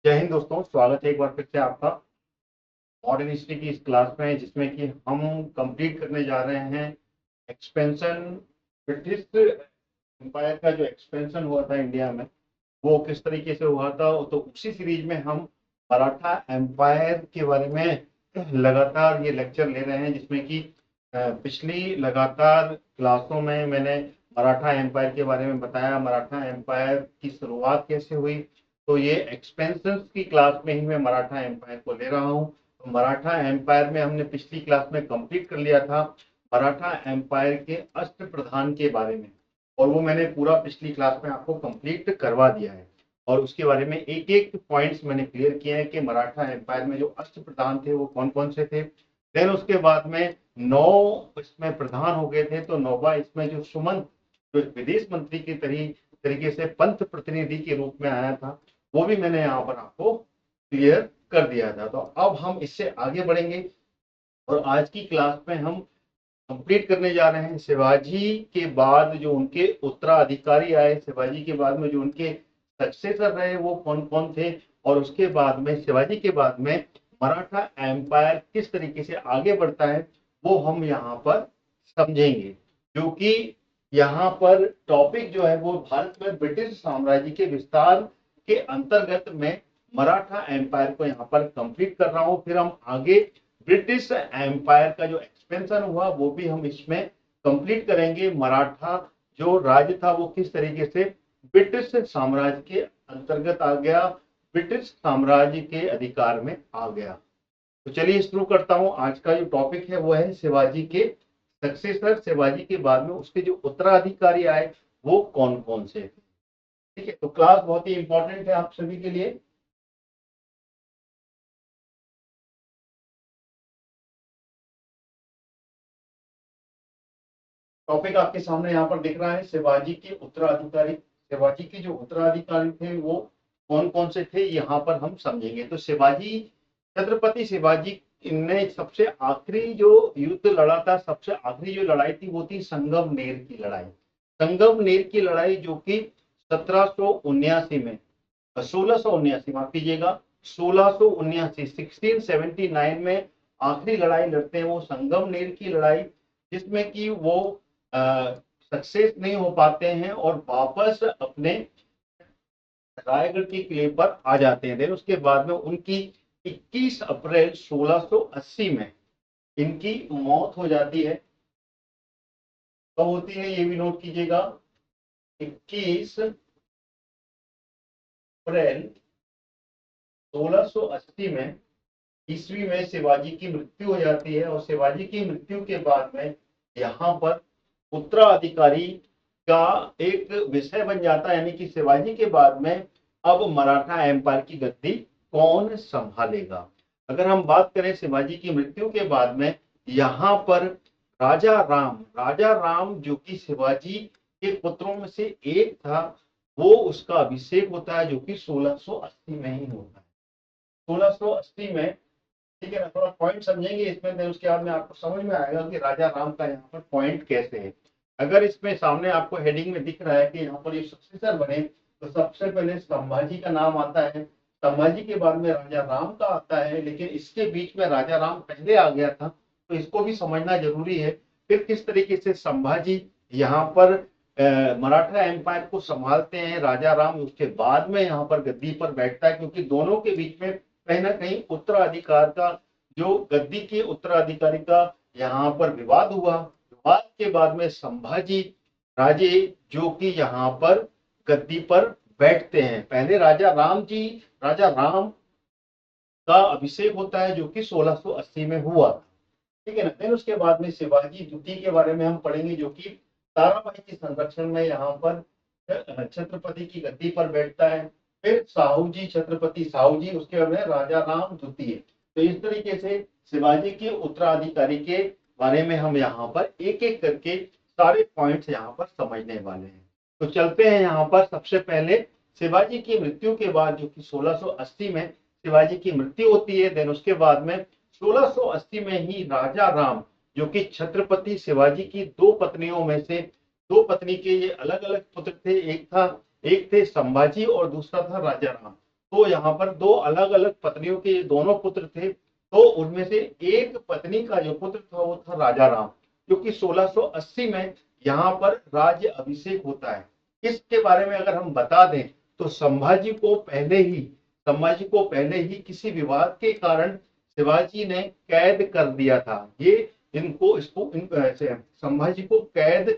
जय हिंद दोस्तों, स्वागत है एक बार फिर से आपका मॉडर्न हिस्ट्री की इस क्लास में, जिसमें कि हम कंप्लीट करने जा रहे हैं एक्सपेंशन। ब्रिटिश एम्पायर का जो एक्सपेंशन हुआ था इंडिया में, वो किस तरीके से हुआ था। तो उसी सीरीज में हम मराठा एम्पायर के बारे में लगातार ये लेक्चर ले रहे हैं, जिसमें कि पिछली लगातार क्लासों में मैंने मराठा एम्पायर के बारे में बताया, मराठा एम्पायर की शुरुआत कैसे हुई। तो ये एक्सपेंशन की क्लास में ही मैं मराठा एम्पायर को ले रहा हूँ। तो मराठा एम्पायर में हमने पिछली क्लास में कंप्लीट कर लिया था मराठा एम्पायर के अष्ट प्रधान के बारे में, और वो मैंने पूरा पिछली क्लास में आपको कंप्लीट करवा दिया है। और उसके बारे में एक एक पॉइंट्स मैंने क्लियर किए हैं कि मराठा एम्पायर में जो अष्ट प्रधान थे वो कौन कौन से थे। देन उसके बाद में 9 इसमें प्रधान हो गए थे, तो 9वां इसमें जो सुमंत, जो विदेश मंत्री की तरीके से पंत प्रतिनिधि के रूप में आया था, वो भी मैंने यहाँ पर आपको क्लियर कर दिया था। तो अब हम इससे आगे बढ़ेंगे और आज की क्लास में हम कंप्लीट करने जा रहे हैं शिवाजी के बाद जो उनके उत्तराधिकारी आए, शिवाजी के बाद में जो उनके सक्सेसर रहे वो कौन कौन थे, और उसके बाद में शिवाजी के बाद में मराठा एम्पायर किस तरीके से आगे बढ़ता है, वो हम यहाँ पर समझेंगे। क्योंकि यहाँ पर टॉपिक जो है वो भारत में ब्रिटिश साम्राज्य के विस्तार के अंतर्गत में मराठा एम्पायर को यहाँ पर कंप्लीट कर रहा हूँ। फिर हम आगे ब्रिटिश एम्पायर का जो एक्सपेंशन हुआ वो भी हम इसमें कंप्लीट करेंगे। मराठा जो राज्य था वो किस तरीके से ब्रिटिश साम्राज्य के अंतर्गत आ गया, ब्रिटिश साम्राज्य के अधिकार में आ गया। तो चलिए शुरू करता हूं। आज का जो टॉपिक है वो है शिवाजी के सक्सेसर, शिवाजी के बाद में उसके जो उत्तराधिकारी आए वो कौन कौन से थे। ठीक है, तो क्लास बहुत ही इंपॉर्टेंट है आप सभी के लिए। टॉपिक आपके सामने यहाँ पर दिख रहा है, शिवाजी के उत्तराधिकारी। शिवाजी के जो उत्तराधिकारी थे वो कौन कौन से थे, यहाँ पर हम समझेंगे। तो शिवाजी, छत्रपति शिवाजी ने सबसे आखिरी जो युद्ध लड़ा था, सबसे आखिरी जो लड़ाई थी वो थी संगमनेर की लड़ाई। संगमनेर की लड़ाई जो कि 1779 में, 1679, माफ कीजिएगा, 1679, 1679 में आखिरी लड़ाई लड़ते हैं वो संगमनेर की लड़ाई, जिसमें कि वो सक्सेस नहीं हो पाते हैं और वापस अपने रायगढ़ के किले पर आ जाते हैं। देन उसके बाद में उनकी 21 अप्रैल 1680 में इनकी मौत हो जाती है। कब होती है ये भी नोट कीजिएगा, 21 अप्रैल 1680 में ईस्वी में शिवाजी की मृत्यु हो जाती है। और शिवाजी की मृत्यु के बाद में यहाँ पर उत्तराधिकारी का एक विषय बन जाता है, यानी कि शिवाजी के बाद में अब मराठा एम्पायर की गद्दी कौन संभालेगा। अगर हम बात करें शिवाजी की मृत्यु के बाद में, यहाँ पर राजा राम जो कि शिवाजी के पुत्रों में से एक था, वो उसका अभिषेक होता है, जो कि 1680 में ही होता है। 1680 में, ठीक है ना। थोड़ा पॉइंट समझेंगे इसमें, फिर उसके बाद में आपको समझ में आएगा कि राजा राम का यहाँ पर पॉइंट कैसे है। अगर इसमें सामने आपको हेडिंग में दिख रहा है कि यहाँ पर ये सक्सेसर बने, तो सबसे पहले संभाजी का नाम आता है, संभाजी के बाद में राजा राम का आता है, लेकिन इसके बीच में राजा राम पहले आ गया था, तो इसको भी समझना जरूरी है। फिर किस तरीके से संभाजी यहाँ पर मराठा एम्पायर को संभालते हैं, राजा राम उसके बाद में यहाँ पर गद्दी पर बैठता है, क्योंकि दोनों के बीच में कहीं ना कहीं उत्तराधिकार का, जो गद्दी के उत्तराधिकारी का यहाँ पर विवाद हुआ। विवाद के बाद में संभाजी राजे जो कि यहाँ पर गद्दी पर बैठते हैं। पहले राजा राम का अभिषेक होता है, जो कि 1680 में हुआ, ठीक है ना। फिर उसके बाद में शिवाजी द्वितीय के बारे में हम पढ़ेंगे, जो कि ताराबाई के संरक्षण में यहाँ पर छत्रपति की गद्दी पर बैठता है। फिर साहू जी, छत्रपति साहू जी, उसके बाद में राजा राम द्वितीय। तो इस तरीके से शिवाजी के उत्तराधिकारी के बारे में हम यहाँ पर एक एक करके सारे पॉइंट्स यहाँ पर समझने वाले हैं। तो चलते हैं यहाँ पर। सबसे पहले शिवाजी की मृत्यु के बाद, जो कि 1680 में शिवाजी की मृत्यु होती है, देन उसके बाद में 1680 में ही राजा राम, जो कि छत्रपति शिवाजी की दो पत्नियों में से, दो पत्नी के ये अलग अलग पुत्र थे, एक थे संभाजी और दूसरा था राजा राम। तो यहाँ पर दो अलग अलग पत्नियों के दोनों पुत्र थे। तो उनमें से एक पत्नी का जो पुत्र था वो था राजा राम, क्योंकि 1680 में यहाँ पर राज्य अभिषेक होता है। इसके बारे में अगर हम बता दें तो संभाजी को पहले ही किसी विवाद के कारण शिवाजी ने कैद कर दिया था। ये संभाजी को कैद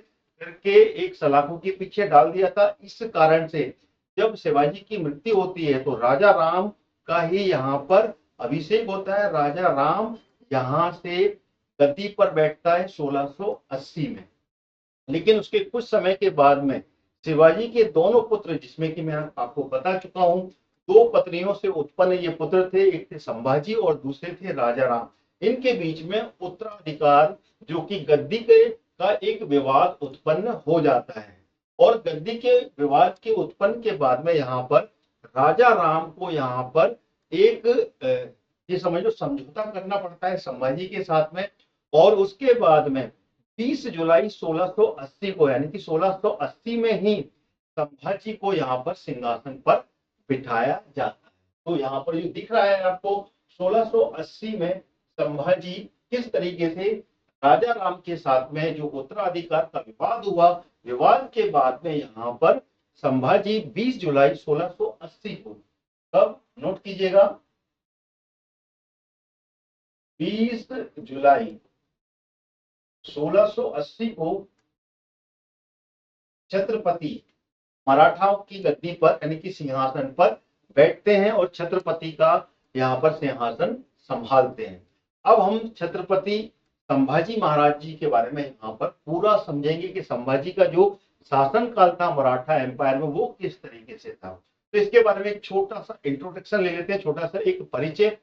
करके एक सलाखों के पीछे डाल दिया था। इस कारण से जब शिवाजी की मृत्यु होती है तो राजा राम का ही यहाँ पर अभिषेक होता है। राजा राम यहाँ से गद्दी पर बैठता है 1680 में। लेकिन उसके कुछ समय के बाद में शिवाजी के दोनों पुत्र, जिसमें कि मैं आपको बता चुका हूं, दो पत्नियों से उत्पन्न ये पुत्र थे, एक थे संभाजी और दूसरे थे राजा राम। इनके बीच में उत्तराधिकार जो कि गद्दी का एक विवाद उत्पन्न हो जाता है। और गद्दी के विवाद के उत्पन्न के बाद में यहाँ पर राजा राम को यहाँ पर एक ये समझो समझौता करना पड़ता है संभाजी के साथ में। और उसके बाद में 30 जुलाई 1680 को, यानी कि 1680 में ही संभाजी को यहाँ पर सिंहासन पर बिठाया जाता है। तो यहाँ पर जो दिख रहा है आपको 1680 में संभाजी किस तरीके से राजा राम के साथ में जो उत्तराधिकार का विवाद हुआ, विवाद के बाद में यहाँ पर संभाजी 20 जुलाई 1680 को, तब नोट कीजिएगा 20 जुलाई 1680 को छत्रपति मराठाओं की गद्दी पर यानी कि सिंहासन पर बैठते हैं और छत्रपति का यहाँ पर सिंहासन संभालते हैं। अब हम छत्रपति संभाजी महाराज जी के बारे में यहाँ पर पूरा समझेंगे कि संभाजी का जो शासन काल था मराठा एम्पायर में वो किस तरीके से था। तो इसके बारे में एक छोटा सा इंट्रोडक्शन ले लेते हैं, छोटा सा एक परिचय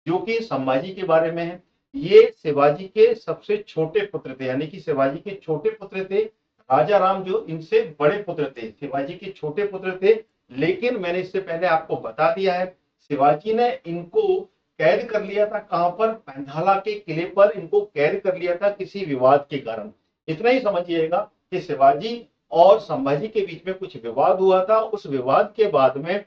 जो कि संभाजी के बारे में है। ये शिवाजी के सबसे छोटे पुत्र थे, यानी कि शिवाजी के छोटे पुत्र थे। राजा राम जो इनसे बड़े पुत्र थे, शिवाजी के छोटे पुत्र थे। लेकिन मैंने इससे पहले आपको बता दिया है शिवाजी ने इनको कैद कर लिया था। कहां पर? पंधाला के किले पर इनको कैद कर लिया था किसी विवाद के कारण। इतना ही समझिएगा कि शिवाजी और संभाजी के बीच में कुछ विवाद हुआ था। उस विवाद के बाद में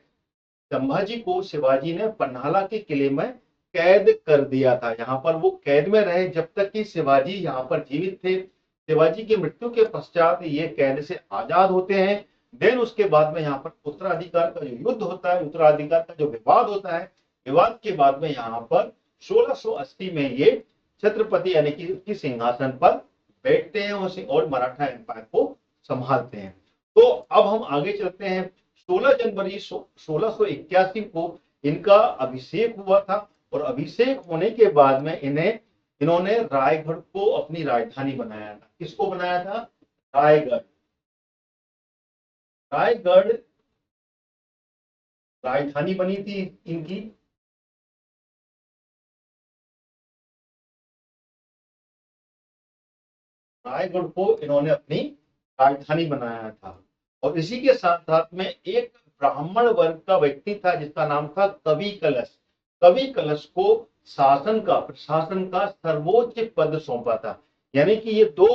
संभाजी को शिवाजी ने पन्हाला के किले में कैद कर दिया था। यहाँ पर वो कैद में रहे जब तक कि शिवाजी यहाँ पर जीवित थे। शिवाजी की मृत्यु के पश्चात ये कैद से आजाद होते हैं। देन उसके बाद में यहाँ पर उत्तराधिकार का जो युद्ध होता है, उत्तराधिकार का जो विवाद होता है, विवाद के बाद में यहाँ पर 1680 में ये छत्रपति यानी कि उसकी सिंहासन पर बैठते हैं और मराठा एम्पायर को संभालते हैं। तो अब हम आगे चलते हैं। 16 जनवरी 1681 को इनका अभिषेक हुआ था और अभिषेक होने के बाद में इन्होंने रायगढ़ को अपनी राजधानी बनाया था। किसको बनाया था? रायगढ़। रायगढ़ राजधानी बनी थी इनकी। रायगढ़ को इन्होंने अपनी राजधानी बनाया था। और इसी के साथ साथ में एक ब्राह्मण वर्ग का व्यक्ति था जिसका नाम था कवि कलश। कवि कलश को प्रशासन का सर्वोच्च पद सौंपा था। यानी कि ये दो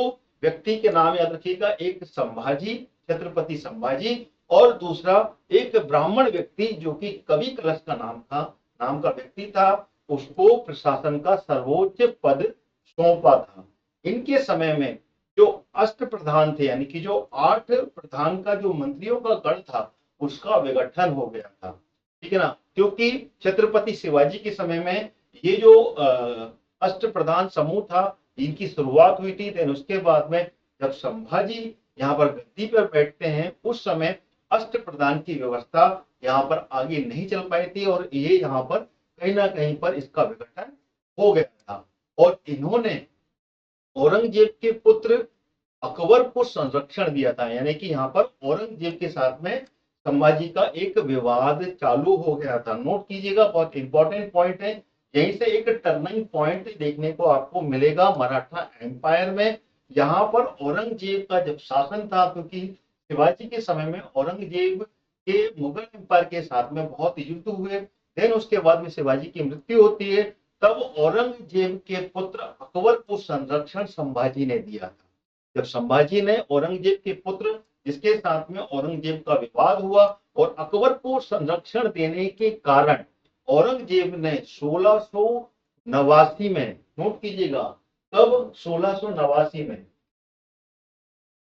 व्यक्ति के नाम याद रखिएगा, एक संभाजी, छत्रपति संभाजी, और दूसरा एक ब्राह्मण व्यक्ति जो कि कवि कलश का नाम का व्यक्ति था, उसको प्रशासन का सर्वोच्च पद सौंपा था। इनके समय में जो अष्ट प्रधान थे, यानी कि जो 8 प्रधान का जो मंत्रियों का गण था, उसका विघटन हो गया था। ठीक है ना, क्योंकि छत्रपति शिवाजी के समय में ये जो अष्ट प्रधान समूह था, इनकी शुरुआत हुई थी। देन उसके बाद में जब संभाजी यहाँ पर गद्दी पर बैठते हैं, उस समय अष्ट प्रधान की व्यवस्था यहाँ पर आगे नहीं चल पाई थी और ये यहाँ पर कहीं ना कहीं पर इसका विघटन हो गया था। और इन्होंने औरंगजेब के पुत्र अकबर को संरक्षण दिया था। यानी कि यहाँ पर औरंगजेब के साथ में संभाजी का एक विवाद चालू हो गया था। नोट कीजिएगा, बहुत इंपॉर्टेंट पॉइंट है। यहीं से एक टर्निंग पॉइंट देखने को आपको मिलेगा मराठा एम्पायर में। यहाँ पर औरंगजेब का जब शासन था, क्योंकि शिवाजी के समय में औरंगजेब के मुगल एम्पायर के साथ में बहुत युद्ध हुए। देन उसके बाद में शिवाजी की मृत्यु होती है। तब औरंगजेब के पुत्र अकबर को संरक्षण संभाजी ने दिया था। जब संभाजी ने औरंगजेब के पुत्र जिसके साथ में औरंगजेब का विवाद हुआ और अकबर को संरक्षण देने के कारण औरंगजेब ने 1689 में, नोट कीजिएगा, तब 1689 में,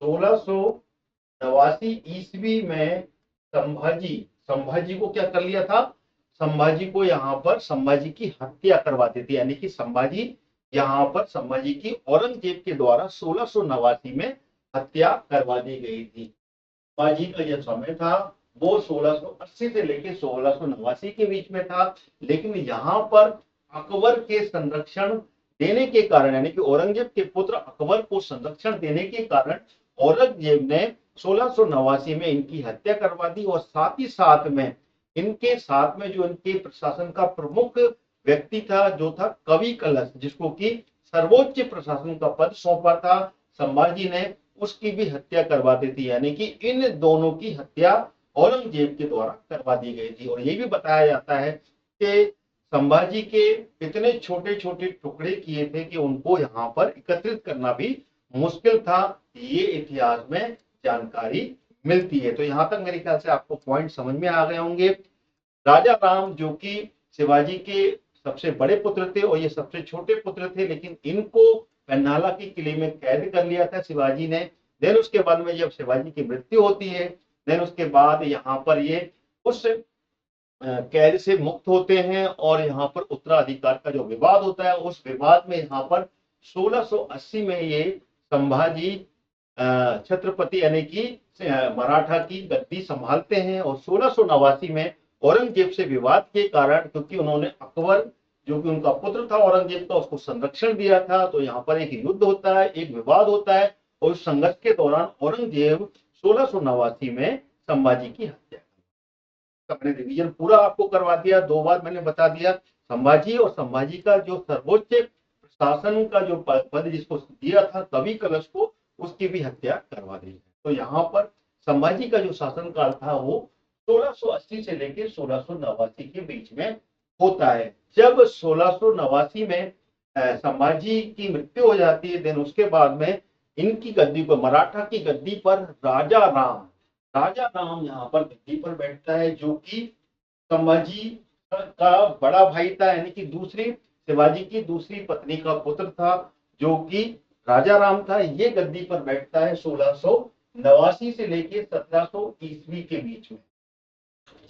1689 ईस्वी में संभाजी संभाजी को क्या कर लिया था, संभाजी को यहाँ पर संभाजी की हत्या करवा दी थी। यानी कि संभाजी यहाँ पर संभाजी की औरंगजेब के द्वारा 1689 में हत्या करवा दी गई थी। संभाजी का जो समय था वो 1680 से लेकर 1689 के बीच में था। लेकिन यहाँ पर अकबर के संरक्षण देने के कारण, यानी कि औरंगजेब के पुत्र अकबर को संरक्षण देने के कारण औरंगजेब ने 1689 में इनकी हत्या करवा दी और साथ ही साथ में इनके साथ में जो इनके प्रशासन का प्रमुख व्यक्ति था, जो था कवि कलश, जिसको कि सर्वोच्च प्रशासन का पद सौंपा था संभाजी ने, उसकी भी हत्या करवा दी थी। यानी कि इन दोनों की हत्या औरंगजेब के द्वारा करवा दी गई थी। और ये भी बताया जाता है कि संभाजी के इतने छोटे छोटे टुकड़े किए थे कि उनको यहाँ पर एकत्रित करना भी मुश्किल था। ये इतिहास में जानकारी मिलती है। तो यहाँ तक मेरे ख्याल से आपको पॉइंट समझ में आ गए होंगे। राजा राम जो कि शिवाजी के सबसे बड़े पुत्र थे और ये सबसे छोटे पुत्र थे, लेकिन इनको पन्हाला के किले में कैद कर लिया था शिवाजी ने। देन उसके बाद में जब शिवाजी की मृत्यु होती है, देन उसके बाद यहाँ पर ये उस कैद से मुक्त होते हैं और यहाँ पर उत्तराधिकार का जो विवाद होता है, उस विवाद में यहाँ पर 1680 में ये संभाजी छत्रपति यानी कि मराठा की गद्दी संभालते हैं। और 1689 में औरंगजेब से विवाद के कारण, क्योंकि उन्होंने अकबर जो कि उनका पुत्र था औरंगजेब का, उसको संरक्षण दिया था, तो यहाँ पर एक युद्ध होता है, एक विवाद होता है और उस संघर्ष के दौरान औरंगजेब 1689 में संभाजी की हत्या। मैंने रिवीजन पूरा आपको करवा दिया, 2 बार मैंने बता दिया। संभाजी और संभाजी का जो सर्वोच्च प्रशासन का जो पद जिसको दिया था कवि कलश को, उसकी भी हत्या करवा दी है। तो यहाँ पर संभाजी का जो शासनकाल था वो 1680 से लेकर 1689 के बीच में होता है। जब 1689 में संभाजी की मृत्यु हो जाती है, देन उसके बाद में इनकी गद्दी पर, मराठा की गद्दी पर राजा राम यहाँ पर गद्दी पर बैठता है, जो कि संभाजी का बड़ा भाई था, यानी कि दूसरी शिवाजी की दूसरी पत्नी का पुत्र था, जो कि राजा राम था। ये गद्दी पर बैठता है 1689 से लेकर 1700 ईस्वी के बीच में।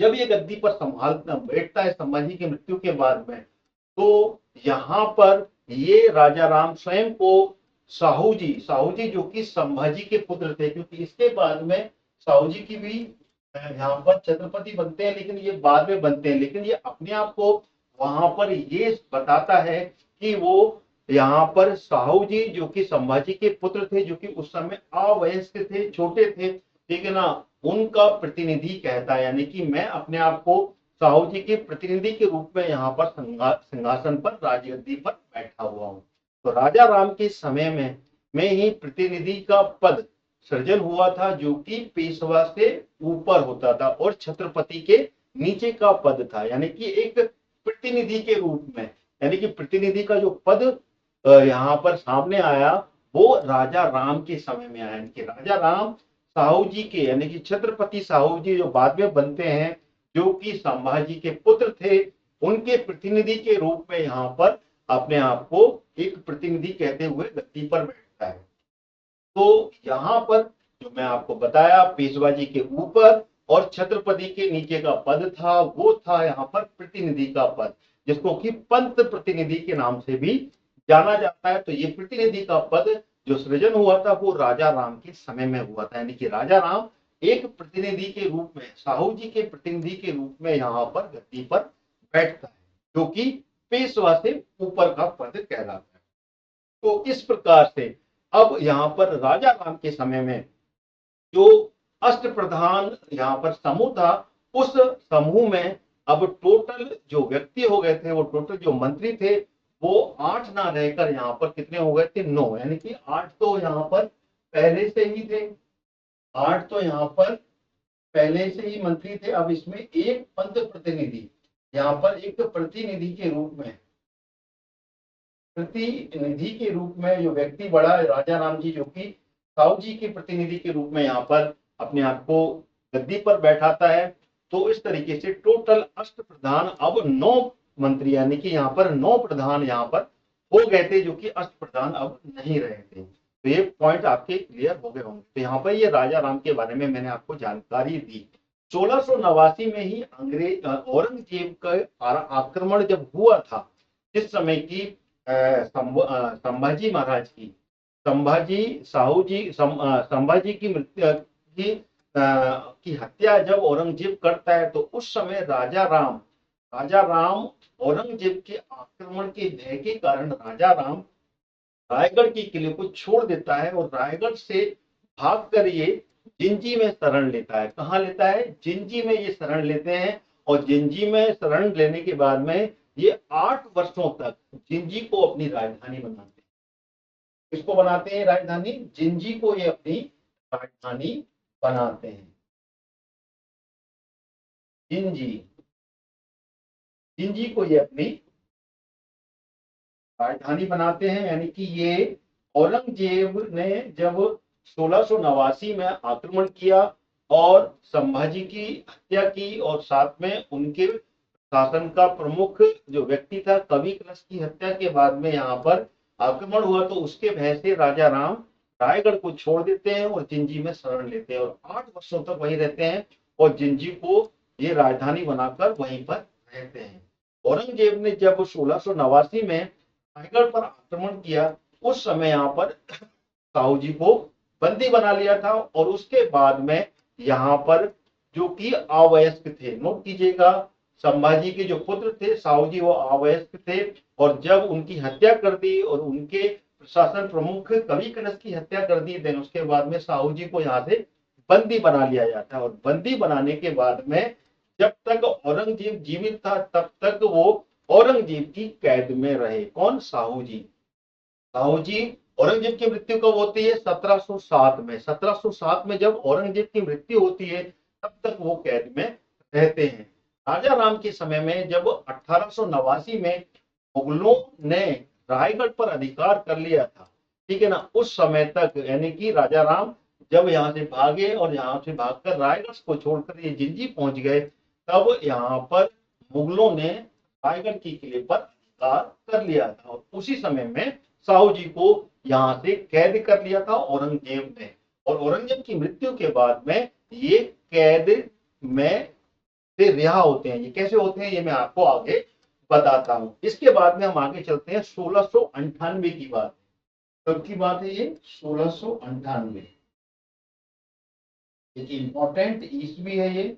जब ये गद्दी पर संभालता बैठता है संभाजी की मृत्यु के बाद में, तो यहाँ पर ये राजा राम स्वयं को साहू जी जो कि संभाजी के पुत्र थे, क्योंकि इसके बाद में साहू जी की भी यहाँ पर छत्रपति बनते हैं, लेकिन ये बाद में बनते हैं। लेकिन ये अपने आप को वहां पर ये बताता है कि वो यहाँ पर साहू जी जो कि संभाजी के पुत्र थे, जो कि उस समय अवयस्क थे, छोटे थे, ठीक है ना, उनका प्रतिनिधि कहता है। यानी कि मैं अपने आप को साहू जी के प्रतिनिधि के रूप में यहाँ पर सिंहासन पर राजगद्दी पर बैठा हुआ हूँ। तो राजा राम के समय में ही प्रतिनिधि का पद सृजन हुआ था, जो कि पेशवा से ऊपर होता था और छत्रपति के नीचे का पद था। यानी कि एक प्रतिनिधि के रूप में, यानी कि प्रतिनिधि का जो पद यहाँ पर सामने आया वो राजा राम के समय में आया। कि राजा राम साहू जी के, यानी कि छत्रपति साहू जी जो बाद में बनते हैं, जो कि संभाजी के पुत्र थे, उनके प्रतिनिधि के रूप में यहाँ पर अपने आप को एक प्रतिनिधि कहते हुए गद्दी पर बैठता है। तो यहाँ पर जो मैं आपको बताया, पेशवा जी के ऊपर और छत्रपति के नीचे का पद था, वो था यहाँ पर प्रतिनिधि का पद, जिसको कि पंत प्रतिनिधि के नाम से भी जाना जाता है। तो ये प्रतिनिधि का पद जो सृजन हुआ था वो राजा राम के समय में हुआ था। यानी कि राजा राम एक प्रतिनिधि के रूप में, साहू जी के प्रतिनिधि के रूप में यहाँ पर गद्दी पर बैठता है, जो कि पेशवा से ऊपर का पद कहलाता है। तो इस प्रकार से अब यहाँ पर राजा राम के समय में जो अष्ट प्रधान यहाँ पर समूह था, उस समूह में अब टोटल जो व्यक्ति हो गए थे, वो टोटल जो मंत्री थे वो 8 ना रहकर यहाँ पर कितने हो गए थे, 9। यानी कि 8 तो यहाँ पर पहले से ही थे, 8 तो यहाँ पर पहले से ही मंत्री थे। अब इसमें एक पंत प्रतिनिधि, यहाँ पर एक प्रतिनिधि के रूप में जो व्यक्ति बड़ा राजा राम जी, जो कि साहू जी के प्रतिनिधि के रूप में यहाँ पर अपने आप को गद्दी पर बैठाता है। तो इस तरीके से टोटल अष्टप्रधान अब 9 मंत्री, यानी कि यहाँ पर 9 प्रधान यहाँ पर हो गए थे, जो कि अष्टप्रधान अब नहीं रहे थे। तो ये पॉइंट आपके क्लियर हो गए होंगे। तो यहाँ पर ये राजा राम के बारे में मैंने आपको जानकारी दी। 1689 में ही अंग्रेज औरंगजेब का आक्रमण जब हुआ था, जिस समय की संभाजी महाराज की संभाजी की मृत्यु की हत्या जब औरंगजेब करता है, तो उस समय राजा राम औरंगजेब के आक्रमण के भय के कारण राजा राम रायगढ़ के किले को छोड़ देता है और रायगढ़ से भागकर ये जिंजी में शरण लेता है। कहाँ लेता है? जिंजी में ये शरण लेते हैं। और जिंजी में शरण लेने के बाद में ये 8 वर्षों तक जिंजी को अपनी राजधानी बनाते हैं। किसको बनाते हैं राजधानी? जिंजी को ये अपनी राजधानी बनाते हैं। जिंजी को ये अपनी राजधानी बनाते हैं। यानी कि ये औरंगजेब ने जब 1689 में आक्रमण किया और संभाजी की हत्या की, और साथ में उनके शासन का प्रमुख जो व्यक्ति था कवि कलश की हत्या के बाद में यहाँ पर आक्रमण हुआ, तो उसके भय से राजा राम रायगढ़ को छोड़ देते हैं और जिंजी में शरण लेते हैं और 8 वर्षों तक वहीं रहते हैं और जिंजी को ये राजधानी बनाकर वहीं पर रहते हैं। औरंगजेब ने जब 1689 में रायगढ़ पर आक्रमण किया, उस समय यहाँ पर साहू जी को बंदी बना लिया था। और उसके बाद में यहाँ पर जो कि अवयस्क थे, नोट कीजिएगा, संभाजी के जो पुत्र थे साहू जी वो अवयस्क थे, और जब उनकी हत्या कर दी और उनके प्रशासन प्रमुख कवि कलश की हत्या कर दी, देन उसके बाद में साहू जी को यहाँ से बंदी बना लिया जाता है। और बंदी बनाने के बाद में जब तक औरंगजेब जीवित था तब तक वो औरंगजेब की कैद में रहे। कौन? साहू जी। साहू जी औरंगजेब की मृत्यु कब होती है? 1707 में। 1707 में जब औरंगजेब की मृत्यु होती है तब तक वो कैद में रहते हैं। राजा राम के समय में जब 1889 में मुगलों ने रायगढ़ पर अधिकार कर लिया था, ठीक है ना, उस समय तक, यानी कि राजा राम जब यहाँ से भागे और यहाँ से भागकर रायगढ़ को छोड़कर ये जिंजी पहुंच गए, तब यहाँ पर मुगलों ने रायगढ़ के किले पर अधिकार कर लिया था और उसी समय में साहू जी को यहाँ से कैद कर लिया था औरंगजेब ने। और औरंगजेब की मृत्यु के बाद में ये कैद में से रिहा होते हैं। ये कैसे होते हैं ये मैं आपको आगे बताता हूं। इसके बाद में हम आगे चलते हैं 1698 की बात। कब की बात है ये? 1698। एक इंपॉर्टेंट ईस्वी है ये।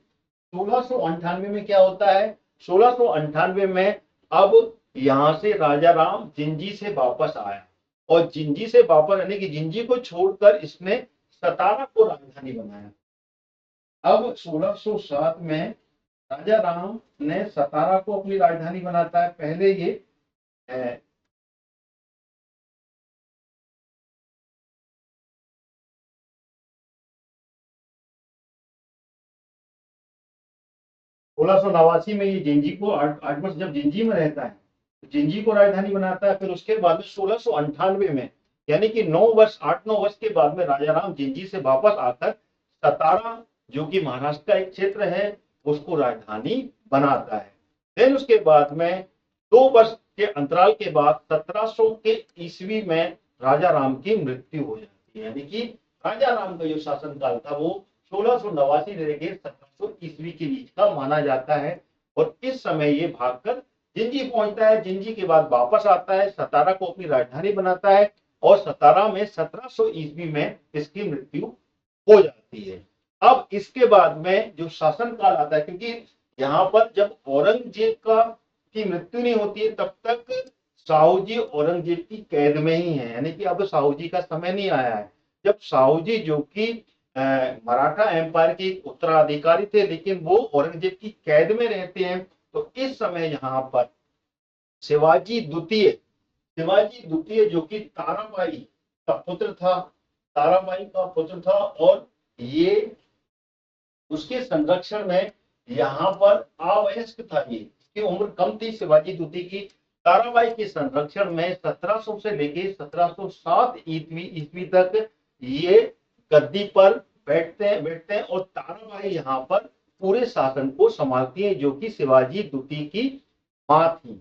1698 में क्या होता है? 1698 में अब यहां से राजा राम जिंजी से वापस आया और जिंजी से वापस यानी कि जिंजी को छोड़कर इसने सतारा को राजधानी बनाया। अब 1607 में राजा राम ने सतारा को अपनी राजधानी बनाता है। पहले ये 1689 में ये जिंजी को 8 वर्ष जब जिंजी में रहता है तो जिंजी को राजधानी बनाता है। फिर उसके बाद में 1698 में, यानी कि 8-9 वर्ष के बाद में राजा राम जिंजी से वापस आकर सतारा, जो कि महाराष्ट्र का एक क्षेत्र है, उसको राजधानी बनाता है। फिर उसके बाद में 2 वर्ष के अंतराल के बाद 1700 के ईस्वी में राजा राम की मृत्यु हो जाती है। यानी कि राजा राम का जो शासनकाल था वो 1689 से लेकर 1700 ईस्वी के बीच का माना जाता है। और इस समय ये भागकर जिंजी पहुंचता है। जिंजी के बाद वापस आता है, सतारा को अपनी राजधानी बनाता है और सतारा में 1700 ईस्वी में इसकी मृत्यु हो जाती है। अब इसके बाद में जो शासनकाल आता है, क्योंकि यहाँ पर जब औरंगजेब की मृत्यु नहीं होती है तब तक साहू जी औरंगजेब की कैद में ही है। यानी कि अब साहू जी का समय नहीं आया है। जब साहू जी, जो कि मराठा एम्पायर के उत्तराधिकारी थे, लेकिन वो औरंगजेब की कैद में रहते हैं, तो इस समय यहाँ पर शिवाजी द्वितीय जो कि ताराबाई का पुत्र था, और ये उसके संरक्षण में यहाँ पर अवयस्क था। ये इसकी उम्र कम थी शिवाजी द्वितीय की। ताराबाई के संरक्षण में 1700 से लेके 1707 ईस्वी तक ये गद्दी पर बैठते हैं और ताराबाई यहाँ पर पूरे शासन को संभालती है, जो कि शिवाजी द्वितीय की माँ थी।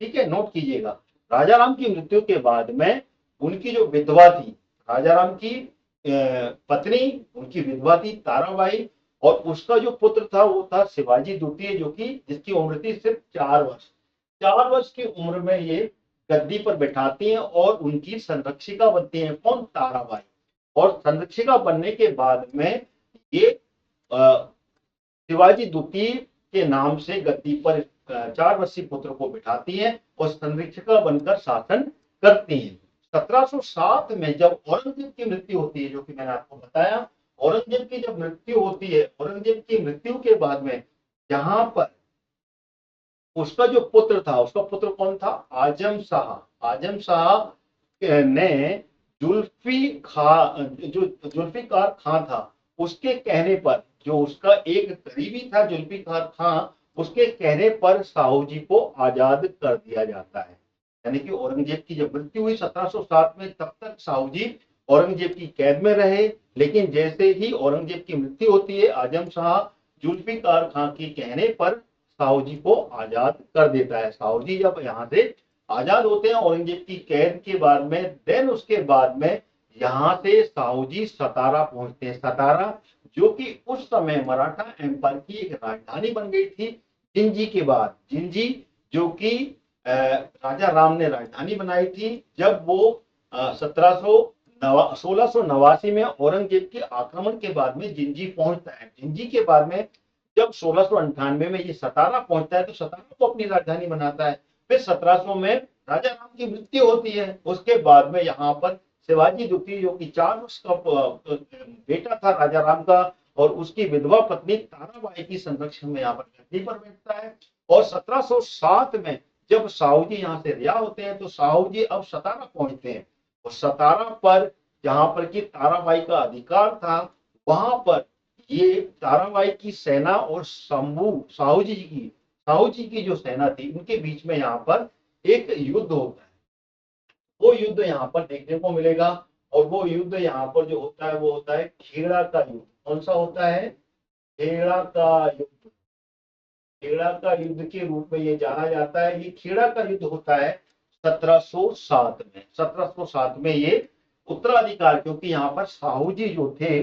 ठीक है, नोट कीजिएगा। राजा राम की मृत्यु के बाद में उनकी जो विधवा थी, राजा राम की पत्नी, उनकी विधवा थी ताराबाई, और उसका जो पुत्र था वो था शिवाजी द्वितीय, जो कि जिसकी उम्र थी सिर्फ 4 वर्ष। 4 वर्ष की उम्र में ये गद्दी पर बैठाती हैं और उनकी संरक्षिका बनती हैं। कौन? ताराबाई। और संरक्षिका बनने के बाद में ये शिवाजी द्वितीय के नाम से गद्दी पर 4 वर्षीय पुत्र को बिठाती हैं और संरक्षिका बनकर शासन करती हैं। 1707 में जब औरंगजेब की मृत्यु होती है, जो कि मैंने आपको बताया, औरंगजेब की जब मृत्यु होती है, औरंगजेब की मृत्यु के बाद में यहाँ पर उसका जो पुत्र था, उसका पुत्र कौन था? आजम शाह। आजम शाह ने जुल्फिकार खां था, उसके कहने पर, जो उसका एक करीबी था जुल्फिकार खां, उसके कहने पर साहू जी को आजाद कर दिया जाता है। यानी कि औरंगजेब की जब मृत्यु हुई 1707 में, तब तक साहू जी औरंगजेब की कैद में रहे। लेकिन जैसे ही औरंगजेब की मृत्यु होती है, आजम शाह जुल्फिकार खां के कहने पर साहू जी को आजाद कर देता है। साहू जी जब यहाँ से आजाद होते हैं औरंगजेब की कैद के बाद में, देन उसके बाद में यहाँ से साहू जी सतारा पहुंचते हैं। सतारा जो कि उस समय मराठा एम्पायर की एक राजधानी बन गई थी जिंजी के बाद। जिंजी जो कि राजा राम ने राजधानी बनाई थी जब वो 1689 में औरंगजेब के आक्रमण के बाद में जिंजी पहुंचता है। जिंजी के बाद में जब 1698 में ये सतारा पहुंचता है तो सतारा को अपनी राजधानी बनाता है। फिर 1700 में राजा राम की मृत्यु होती है। उसके बाद में यहाँ पर शिवाजी द्वितीय, जो कि 4 वर्ष का बेटा था राजा राम का, और उसकी विधवा पत्नी ताराबाई की संरक्षण में यहाँ पर गद्दी पर बैठता है। और 1707 में जब साहू जी यहाँ से रिहा होते हैं तो साहू जी अब सतारा पहुंचते हैं, और सतारा पर जहाँ पर की ताराबाई का अधिकार था, वहां पर ये ताराबाई की सेना और साहू जी की जो सेना थी, उनके बीच में यहाँ पर एक युद्ध होता है। वो युद्ध यहाँ पर देखने को मिलेगा, और वो युद्ध यहाँ पर जो होता है वो होता है खेड़ा का युद्ध। कौन सा होता है? खेड़ा का युद्ध। खेड़ा का युद्ध के रूप में ये जाना जाता है। ये खेड़ा का युद्ध होता है 1707 में। 1707 में ये उत्तराधिकार, क्योंकि यहाँ पर साहू जी जो थे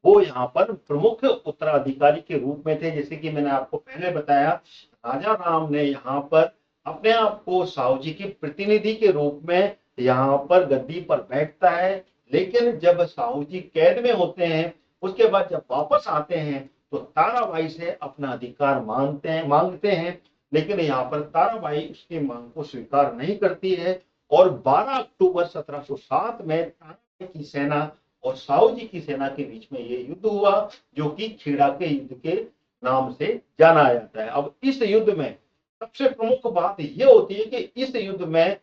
वो यहाँ पर प्रमुख उत्तराधिकारी के रूप में थे। जैसे कि मैंने आपको पहले बताया, राजा राम ने यहाँ पर अपने आप को साहू जी के प्रतिनिधि के रूप में यहाँ पर गद्दी पर बैठता है। लेकिन जब साहू जी कैद में होते हैं, उसके बाद जब वापस आते हैं तो ताराबाई से अपना अधिकार मांगते हैं। लेकिन यहाँ पर ताराबाई उसकी मांग को स्वीकार नहीं करती है, और 12 अक्टूबर 1707 में ताराबाई की सेना और साहू जी की सेना के बीच में ये युद्ध हुआ, जो कि खेड़ा के युद्ध के नाम से जाना जाता है। अब इस युद्ध में सबसे प्रमुख बात ये होती है कि इस युद्ध में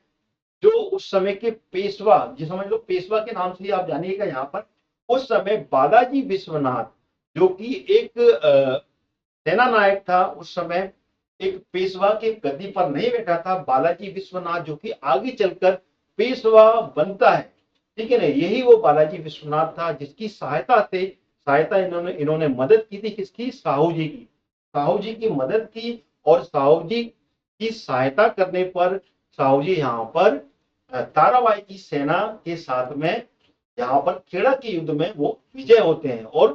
जो उस समय के पेशवा, जी समझ लो, पेशवा के नाम से आप जानिएगा यहाँ पर, उस समय बालाजी विश्वनाथ, जो कि एक सेना नायक था उस समय, एक पेशवा के गद्दी पर नहीं बैठा था। बालाजी विश्वनाथ जो कि आगे चलकर पेशवा बनता है, ठीक है ना, यही वो बालाजी विश्वनाथ था जिसकी सहायता इन्होंने मदद की थी। किसकी? साहू जी की। साहू जी की मदद की, और साहू जी की सहायता करने पर साहू जी यहाँ पर ताराबाई की सेना के साथ में यहाँ पर खेड़ा के युद्ध में वो विजय होते हैं, और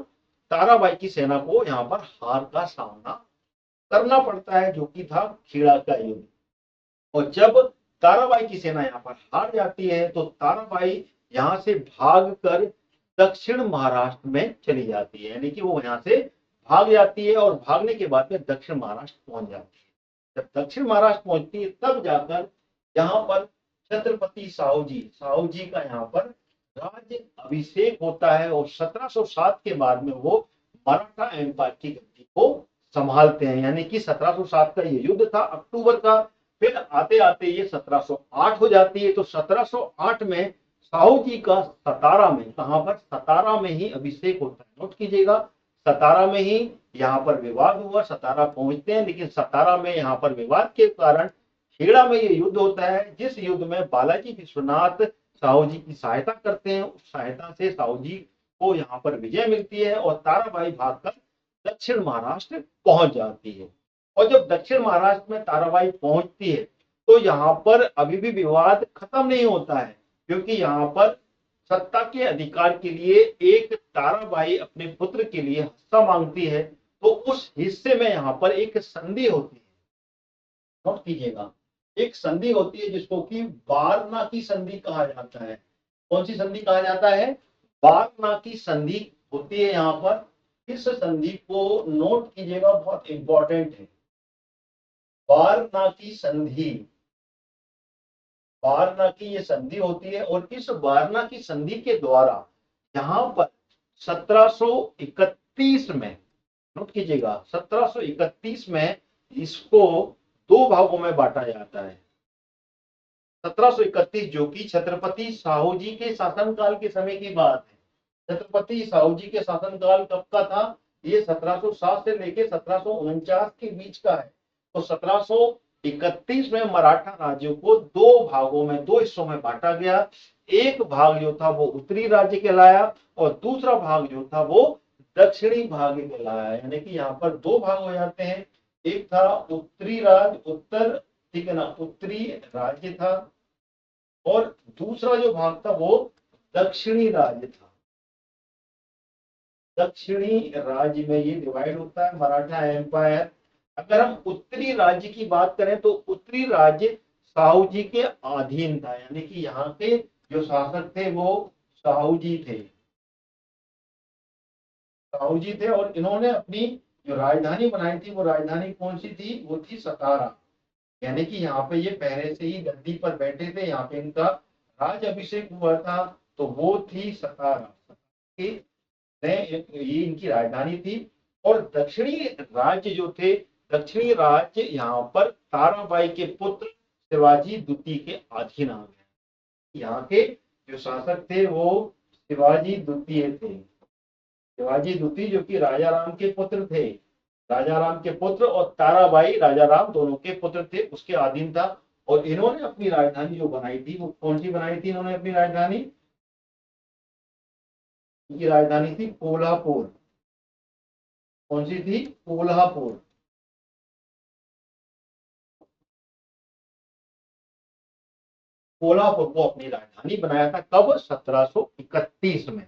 ताराबाई की सेना को यहाँ पर हार का सामना करना पड़ता है, जो कि था खेड़ा का युद्ध। और जब ताराबाई की सेना यहाँ पर हार जाती है तो ताराबाई यहाँ से भाग कर दक्षिण महाराष्ट्र में चली जाती है। यानी कि वो यहाँ से भाग जाती है, और भागने के बाद में दक्षिण महाराष्ट्र पहुंच जाती है। जब दक्षिण महाराष्ट्र पहुंचती है तब जाकर यहाँ पर छत्रपति साहू जी का यहाँ पर राज्य अभिषेक होता है, और 1707 के बाद में वो मराठा एम्पायर की गद्दी को संभालते हैं। यानी कि 1707 का ये युद्ध था अक्टूबर का। फिर आते आते ये 1708 हो जाती है। तो 1708 में साहू जी का सतारा में, कहां पर? सतारा में ही अभिषेक होता है। नोट कीजिएगा, सतारा में ही यहाँ पर विवाद हुआ। सतारा पहुंचते हैं, लेकिन सतारा में यहाँ पर विवाद के कारण खेड़ा में ये युद्ध होता है, जिस युद्ध में बालाजी विश्वनाथ साहू जी की सहायता करते हैं। उस सहायता से साहू जी को यहाँ पर विजय मिलती है और ताराबाई भागकर दक्षिण महाराष्ट्र पहुंच जाती है। और जब दक्षिण महाराष्ट्र में ताराबाई पहुंचती है तो यहाँ पर अभी भी विवाद खत्म नहीं होता है, क्योंकि यहाँ पर सत्ता के अधिकार के लिए एक ताराबाई अपने पुत्र के लिए हिस्सा मांगती है, तो उस हिस्से में यहाँ पर एक संधि होती है। नोट कीजिएगा, एक संधि होती है जिसको कि वारनाकी संधि कहा जाता है। कौन सी संधि कहा जाता है? वारनाकी संधि होती है यहाँ पर। इस संधि को नोट कीजिएगा, बहुत इंपॉर्टेंट है। वारनाकी संधि, वारनाकी ये संधि होती है और इस वारनाकी संधि के द्वारा यहाँ पर 1731 में, नोट कीजिएगा, 1731 में इसको दो भागों में बांटा जाता है। 1731 जो कि छत्रपति साहू जी के शासनकाल के समय की बात है। छत्रपति साहू जी के शासनकाल कब का था? ये 1707 से लेके 1749 के बीच का है। तो 1731 में मराठा राज्यों को दो भागों में, दो हिस्सों में बांटा गया। एक भाग जो था वो उत्तरी राज्य कहलाया और दूसरा भाग जो था वो दक्षिणी भाग कहलाया। यानी कि यहाँ पर दो भाग हो जाते हैं। एक था उत्तरी राज्य, उत्तर, ठीक है ना, उत्तरी राज्य था, और दूसरा जो भाग था वो दक्षिणी राज्य था। दक्षिणी राज्य में ये डिवाइड होता है मराठा एम्पायर। अगर हम उत्तरी राज्य की बात करें तो उत्तरी राज्य साहू जी के अधीन था, यानी कि यहाँ के जो शासक थे वो साहू जी थे, साहू जी थे। और इन्होंने अपनी जो राजधानी बनाई थी वो राजधानी कौन सी थी? वो थी सतारा। यानी कि यहाँ पे ये पहले से ही गद्दी पर बैठे थे, यहाँ पे इनका राज अभिषेक हुआ था, तो वो थी सतारा। ये इनकी राजधानी थी। और दक्षिणी राज्य जो थे, दक्षिणी राज्य यहाँ पर ताराबाई के पुत्र शिवाजी द्वितीय के अधीन आ गए। यहाँ के जो शासक थे वो शिवाजी द्वितीय थे। शिवाजी द्वितीय जो कि राजा राम के पुत्र थे, राजा राम के पुत्र, और ताराबाई राजा राम दोनों के पुत्र थे, उसके अधीन था। और इन्होंने अपनी राजधानी जो बनाई थी वो कौन सी बनाई थी? इन्होंने अपनी राजधानी, की राजधानी थी कोल्हापुर। कौन सी थी? कोल्हापुर। कोल्हापुर को अपनी राजधानी बनाया था। कब? 1731 में,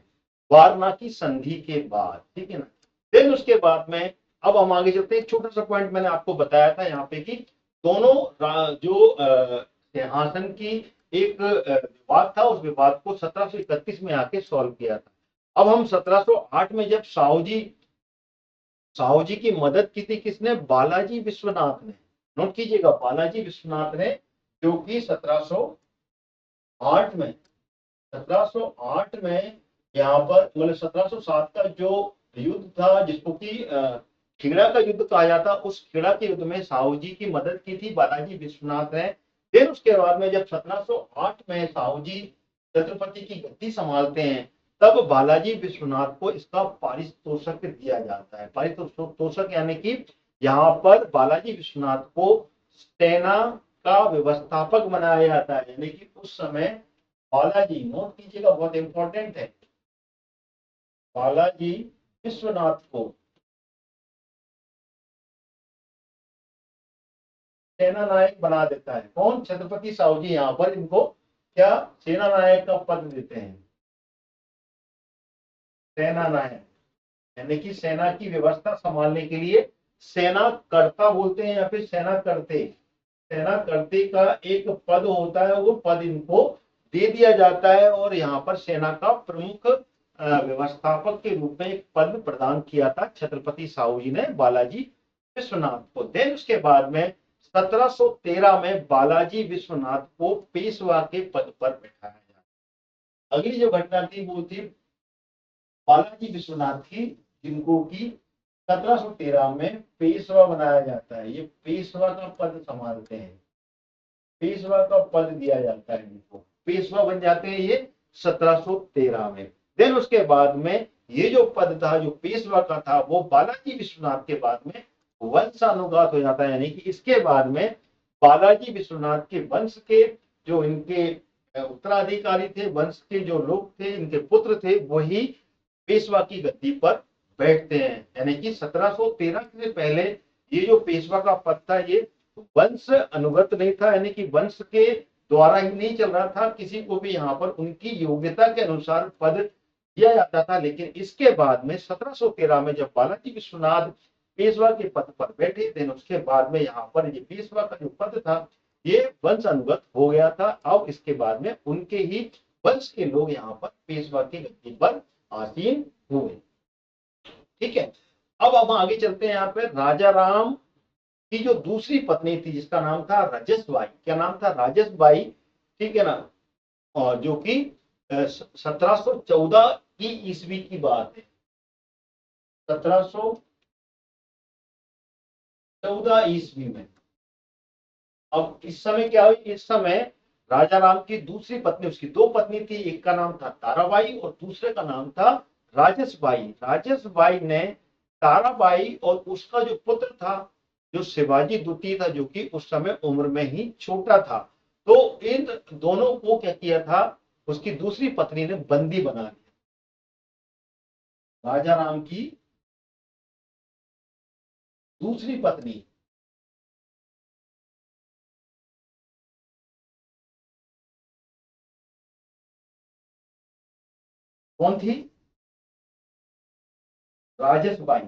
वारनाकी संधि के बाद, ठीक है ना। फिर उसके बाद में अब हम आगे चलते हैं। एक छोटा सा पॉइंट मैंने आपको बताया था यहाँ पे कि दोनों जो सिंहासन की एक विवाद था, उस विवाद को 1731 में आके सॉल्व किया था। अब हम 1708 में जब साहू जी की मदद की थी किसने? बालाजी विश्वनाथ ने। नोट कीजिएगा, बालाजी विश्वनाथ ने, जो कि 1708 में, 1708 में यहाँ पर, मतलब 1707 का जो युद्ध था जिसको कि खेड़ा का युद्ध कहा जाता, उस खेड़ा के युद्ध में साहू जी की मदद की थी बालाजी विश्वनाथ ने। फिर उसके बाद में जब 1708 में साहू जी छत्रपति की गद्दी संभालते हैं, तब बालाजी विश्वनाथ को इसका पारितोषिक दिया जाता है। पारितोषिक यानी कि यहाँ पर बालाजी विश्वनाथ को सेना का व्यवस्थापक बनाया जाता है। यानी कि उस समय बालाजी, नोट कीजिएगा, बहुत इंपॉर्टेंट है, बालाजी विश्वनाथ को सेना नायक बना देता है। कौन? छत्रपति साहू जी यहाँ पर इनको क्या सेना नायक का पद देते हैं? सेना नायक, यानी कि सेना की व्यवस्था संभालने के लिए सेना कर्ता बोलते हैं या फिर सेना करते, सेना करते का एक पद होता है, वो पद इनको दे दिया जाता है। और यहाँ पर सेना का प्रमुख व्यवस्थापक के रूप में एक पद प्रदान किया था छत्रपति साहू जी ने बालाजी विश्वनाथ को। देन उसके बाद में 1713 में बालाजी विश्वनाथ को पेशवा के पद पर बैठाया गया। अगली जो घटना थी वो थी बालाजी विश्वनाथ की, जिनको की 1713 में पेशवा बनाया जाता है। ये पेशवा का पद संभालते हैं, पेशवा का पद दिया जाता है इनको, पेशवा बन जाते हैं ये 1713 में। देन उसके बाद में ये जो पद था, जो पेशवा का था, वो बालाजी विश्वनाथ के बाद में वंशानुगत हो जाता है। यानी कि इसके बाद में बालाजी विश्वनाथ के वंश के जो इनके उत्तराधिकारी थे, वंश के जो लोग थे, इनके पुत्र थे, वही पेशवा की गद्दी पर बैठते हैं। यानी कि 1713 से पहले ये जो पेशवा का पद था ये वंश अनुगत नहीं था, यानी कि वंश के द्वारा ही नहीं चल रहा था, किसी को भी यहाँ पर उनकी योग्यता के अनुसार पद दिया जाता था। लेकिन इसके बाद में 1713 में जब बालाजी विश्वनाथ पेशवा के पद पर बैठे थे, उसके बाद में यहाँ पर ये पेशवा का जो पद था ये वंश अनुगत हो गया था। अब इसके बाद में उनके ही वंश के लोग यहाँ पर पेशवा की गद्दी पर आसीन हुए। ठीक है, अब हम आगे चलते हैं। यहाँ पे राजा राम की जो दूसरी पत्नी थी जिसका नाम था राजसबाई, क्या नाम था? राजसबाई, ठीक है ना, और जो कि 1714 की ईस्वी की बात है, 1714 ईस्वी में। अब इस समय क्या हुई, इस समय राजा राम की दूसरी पत्नी, उसकी दो पत्नी थी, एक का नाम था ताराबाई और दूसरे का नाम था राजसबाई। राजसबाई ने ताराबाई और उसका जो पुत्र था जो शिवाजी द्वितीय था, जो कि उस समय उम्र में ही छोटा था, तो इन दोनों को क्या किया था, उसकी दूसरी पत्नी ने बंदी बना लिया। राजा राम की दूसरी पत्नी कौन थी? राजसबाई।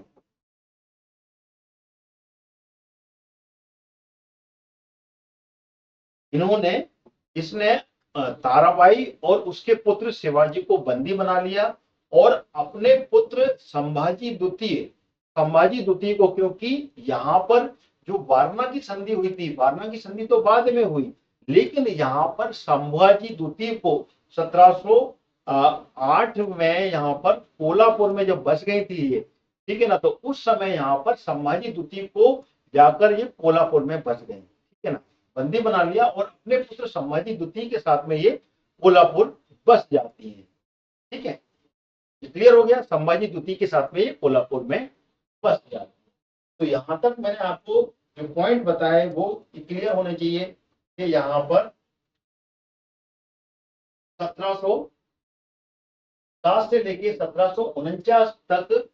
इसने ताराबाई और उसके पुत्र शिवाजी को बंदी बना लिया और अपने पुत्र संभाजी द्वितीय को, क्योंकि यहाँ पर जो वारणा की संधि हुई थी, वारणा की संधि तो बाद में हुई, लेकिन यहाँ पर संभाजी द्वितीय को 1708 में यहाँ पर कोल्हापुर में जब बस गई थी ये, ठीक है ना, तो उस समय यहाँ पर संभाजी द्वितीय को जाकर ये कोल्हापुर में बस गई, ठीक है ना, बंदी बना लिया और अपने पुत्र संभाजी द्वितीय के साथ में ये कोल्हापुर बस जाती है। ठीक है, क्लियर हो गया, संभाजी द्वितीय के साथ में ये कोल्हापुर में बस जाती है। तो यहां तक मैंने आपको जो पॉइंट बताए वो क्लियर होने चाहिए कि यहाँ पर 1707 से लेके 1749 तक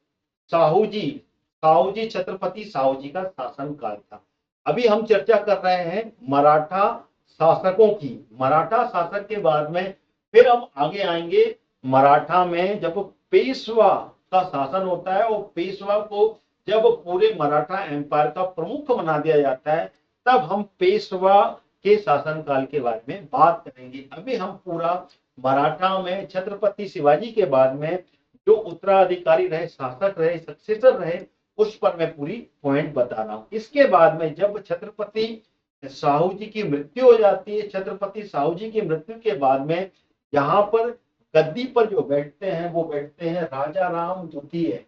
साहूजी छत्रपति साहूजी का शासन काल था। अभी हम चर्चा कर रहे हैं मराठा शासकों की। मराठा शासक के बाद में फिर हम आगे आएंगे मराठा में जब पेशवा का शासन होता है और पेशवा को जब पूरे मराठा एम्पायर का प्रमुख बना दिया जाता है, तब हम पेशवा के शासन काल के बारे में बात करेंगे। अभी हम पूरा मराठा में छत्रपति शिवाजी के बाद में जो उत्तराधिकारी रहे, शासक रहे, सक्सेसर रहे, उस पर मैं पूरी पॉइंट बता रहा हूं। इसके बाद में जब छत्रपति साहू जी की मृत्यु हो जाती है, छत्रपति साहू जी की मृत्यु के बाद में यहाँ पर गद्दी पर जो बैठते हैं वो बैठते हैं राजा राम द्वितीय।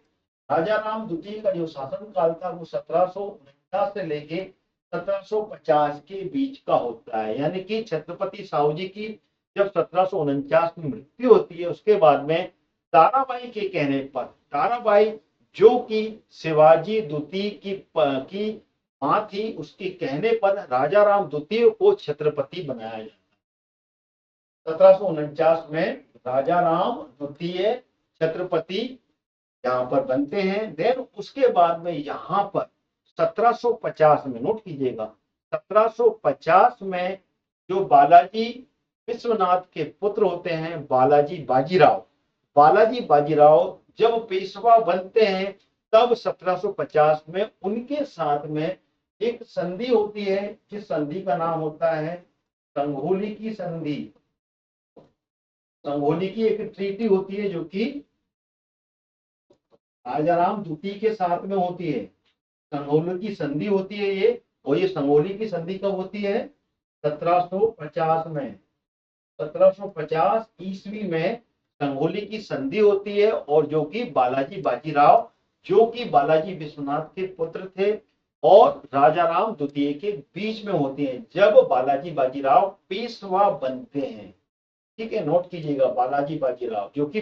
राजा राम द्वितीय का जो शासन काल था वो 1749 से लेके 1750 के बीच का होता है। यानी कि छत्रपति साहू जी की जब 1749 में मृत्यु होती है, उसके बाद में ताराबाई के कहने पर, ताराबाई जो कि शिवाजी द्वितीय की मां थी, उसके कहने पर राजा राम द्वितीय को छत्रपति बनाया जाता है। 1749 में राजा राम द्वितीय छत्रपति यहाँ पर बनते हैं। देन उसके बाद में यहाँ पर 1750 में, नोट कीजिएगा, 1750 में जो बालाजी विश्वनाथ के पुत्र होते हैं बालाजी बाजीराव जब पेशवा बनते हैं, तब 1750 में उनके साथ में एक संधि होती है, जिस संधि का नाम होता है संघोली की संधि। संघोली की एक ट्रीटी होती है जो कि राजाराम द्वितीय के साथ में होती है। संघोली की संधि होती है ये, और ये संघोली की संधि कब होती है? 1750 में। 1750 ईस्वी में संघोली की संधि होती है, और जो कि बालाजी बाजीराव, जो कि बालाजी विश्वनाथ के पुत्र थे, और राजाराम द्वितीय के बीच में होती है, जब बालाजी बाजीराव पेशवा बनते हैं। ठीक है, नोट कीजिएगा, बालाजी बाजीराव जो कि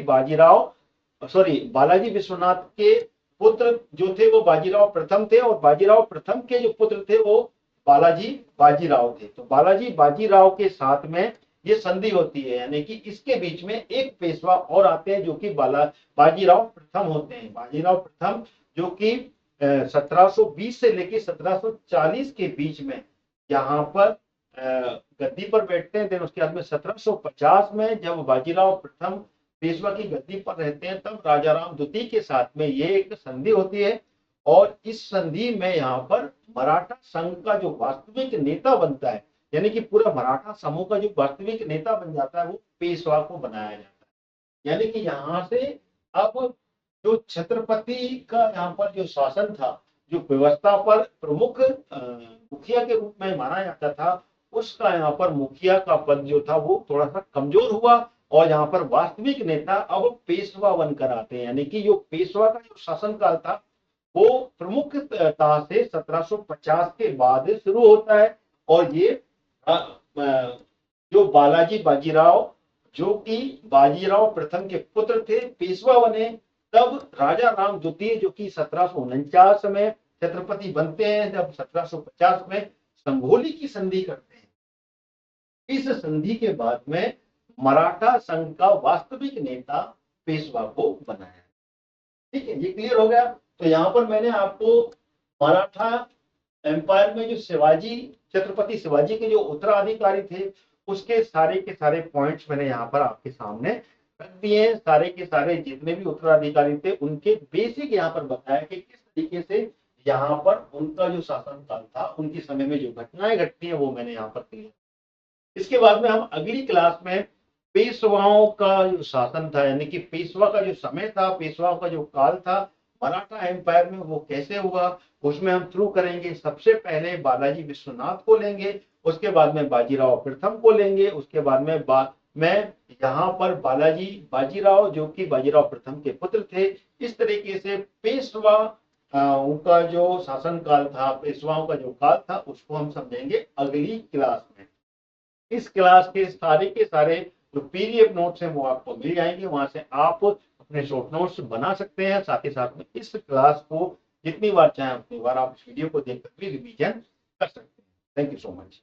बालाजी विश्वनाथ के पुत्र जो थे वो बाजीराव प्रथम थे, और बाजीराव प्रथम के जो पुत्र थे वो बालाजी बाजीराव थे। तो बालाजी बाजीराव के साथ में ये संधि होती है, यानी कि इसके बीच में एक पेशवा और आते हैं जो कि बाजीराव प्रथम होते हैं। बाजीराव प्रथम जो कि 1720 से लेकर 1740 के बीच में यहाँ पर गद्दी पर बैठते हैं। देन उसके बाद में 1750 में जब बाजीराव प्रथम पेशवा की गद्दी पर रहते हैं, तब राजा राम द्वितीय के साथ में ये एक संधि होती है। और इस संधि में यहाँ पर मराठा संघ का जो वास्तविक नेता बनता है, यानी कि पूरा मराठा समूह का जो वास्तविक नेता बन जाता है, वो पेशवा को बनाया जाता है। यानी कि यहाँ से अब जो छत्रपति का यहाँ पर जो शासन था, जो व्यवस्था पर प्रमुख मुखिया के रूप में माना जाता था, उसका यहाँ पर मुखिया का पद जो था वो थोड़ा सा कमजोर हुआ और यहाँ पर वास्तविक नेता अब पेशवा बनकर आते हैं। यानी कि जो पेशवा का जो शासनकाल था वो प्रमुखता से 1750 के बाद शुरू होता है। और ये जो बालाजी बाजीराव जो कि बाजीराव प्रथम के पुत्र थे, पेशवा बने। तब राजा राम द्वितीय जो कि 1749 में छत्रपति बनते हैं, जब 1750 में संघोली की संधि करते हैं। इस संधि के बाद में मराठा संघ का वास्तविक नेता पेशवा को बनाया। ठीक है, ये क्लियर हो गया। तो यहाँ पर मैंने आपको मराठा एम्पायर में जो शिवाजी, छत्रपति शिवाजी के जो उत्तराधिकारी थे, उसके सारे के सारे पॉइंट्स मैंने यहाँ पर आपके सामने रख दिए हैं। सारे के सारे जितने भी उत्तराधिकारी थे उनके बेसिक यहाँ पर बताया कि किस तरीके से यहाँ पर उनका जो शासनकाल था, उनके समय में जो घटनाएं घटती हैं, वो मैंने यहाँ पर क्लियर। इसके बाद में हम अगली क्लास में पेशवाओं का जो शासन था, यानी कि पेशवा का जो समय था, पेशवाओं का जो काल था मराठा एम्पायर में, वो कैसे हुआ, उसमें हम थ्रू करेंगे। सबसे पहले बालाजी विश्वनाथ को लेंगे, उसके बाद में बाजीराव प्रथम को लेंगे, उसके बाद में मैं यहाँ पर बाजीराव जो कि बाजीराव प्रथम के पुत्र थे। इस तरीके से पेशवा उनका जो शासन काल था, पेशवाओं का जो काल था, उसको हम समझेंगे अगली क्लास में। इस क्लास के सारे जो पीडीएफ नोट्स हैं वो आपको मिल जाएंगे, वहां से आप अपने शॉर्ट नोट्स बना सकते हैं। साथ ही साथ में इस क्लास को जितनी बार चाहें उतनी बार आप इस वीडियो को देखकर भी रिवीजन कर सकते हैं। Thank you so much.